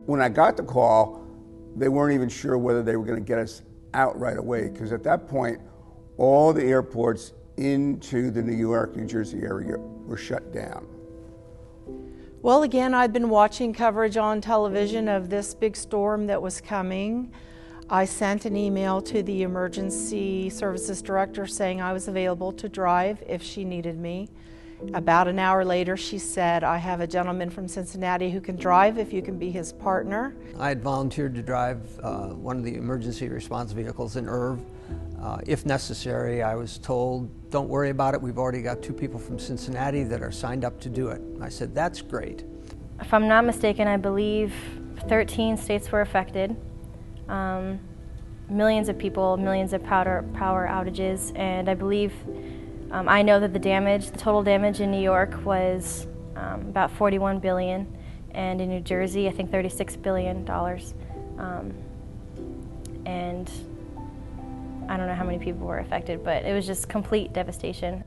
When I got the call, they weren't even sure whether they were going to get us out right away, because at that point, all the airports into the New York, New Jersey area were shut down. Well, again, I'd been watching coverage on television of this big storm that was coming. I sent an email to the emergency services director saying I was available to drive if she needed me. About an hour later, she said, I have a gentleman from Cincinnati who can drive if you can be his partner. I had volunteered to drive one of the emergency response vehicles in Irv. If necessary, I was told, don't worry about it, we've already got 2 people from Cincinnati that are signed up to do it. I said, that's great. If I'm not mistaken, I believe 13 states were affected. Millions of people, millions of power outages, and I believe, I know that the total damage in New York was about $41 billion, and in New Jersey, I think $36 billion. And I don't know how many people were affected, but it was just complete devastation.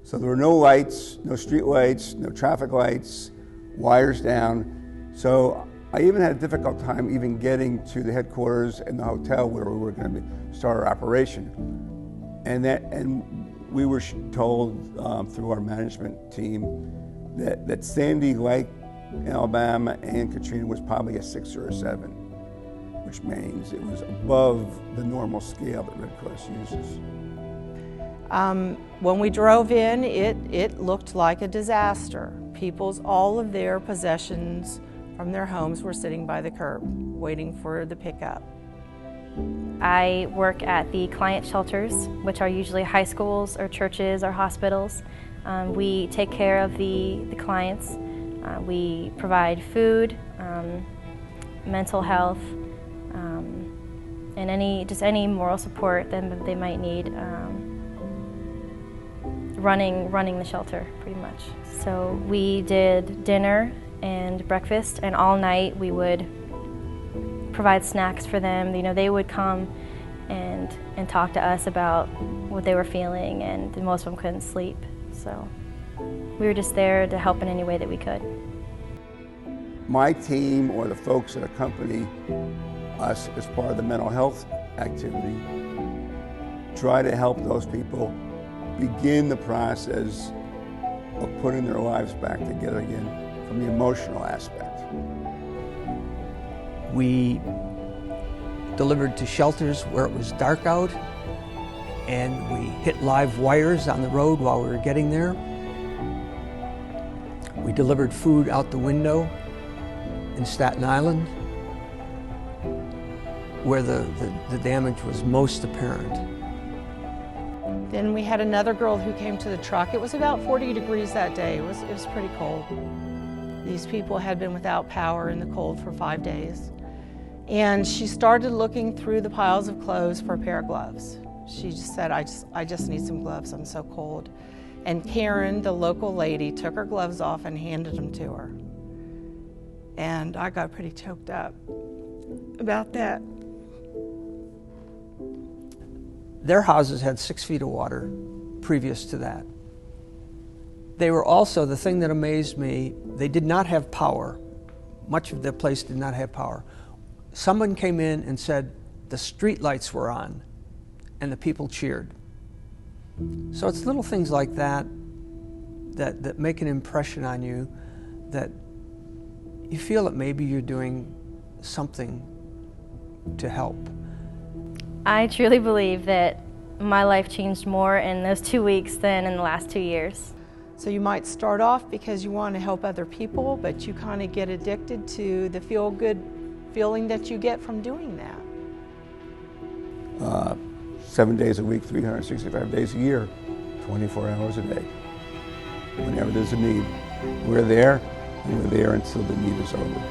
So there were no lights, no street lights, no traffic lights, wires down. So I even had a difficult time even getting to the headquarters and the hotel where we were going to start our operation. And we were told through our management team that Sandy, like Alabama and Katrina, was probably a 6 or a 7, which means it was above the normal scale that Red Cross uses. When we drove in, it looked like a disaster. All of their possessions from their homes were sitting by the curb, waiting for the pickup. I work at the client shelters, which are usually high schools or churches or hospitals. We take care of the clients. We provide food, mental health, and any moral support that they might need. Running the shelter, pretty much. So we did dinner and breakfast, and all night we would provide snacks for them. You know, they would come and talk to us about what they were feeling, and most of them couldn't sleep. So we were just there to help in any way that we could. My team, or the folks that accompany us as part of the mental health activity, try to help those people begin the process of putting their lives back together again from the emotional aspect. We delivered to shelters where it was dark out, and we hit live wires on the road while we were getting there. We delivered food out the window in Staten Island, where the damage was most apparent. Then we had another girl who came to the truck. It was about 40 degrees that day. It was pretty cold. These people had been without power in the cold for 5 days. And she started looking through the piles of clothes for a pair of gloves. She just said, I just need some gloves, I'm so cold. And Karen, the local lady, took her gloves off and handed them to her. And I got pretty choked up about that. Their houses had 6 feet of water previous to that. They were also, the thing that amazed me, they did not have power. Much of the place did not have power. Someone came in and said the street lights were on, and the people cheered. So it's little things like that that make an impression on you, that you feel that maybe you're doing something to help. I truly believe that my life changed more in those 2 weeks than in the last 2 years. So you might start off because you want to help other people, but you kind of get addicted to the feel-good feeling that you get from doing that. 7 days a week, 365 days a year, 24 hours a day. Whenever there's a need, we're there, and we're there until the need is over.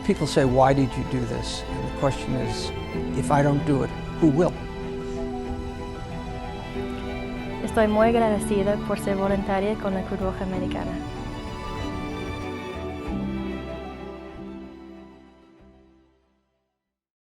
People say, why did you do this? And the question is, if I don't do it, who will? Estoy muy agradecida por ser voluntaria con la Cruz Roja Americana.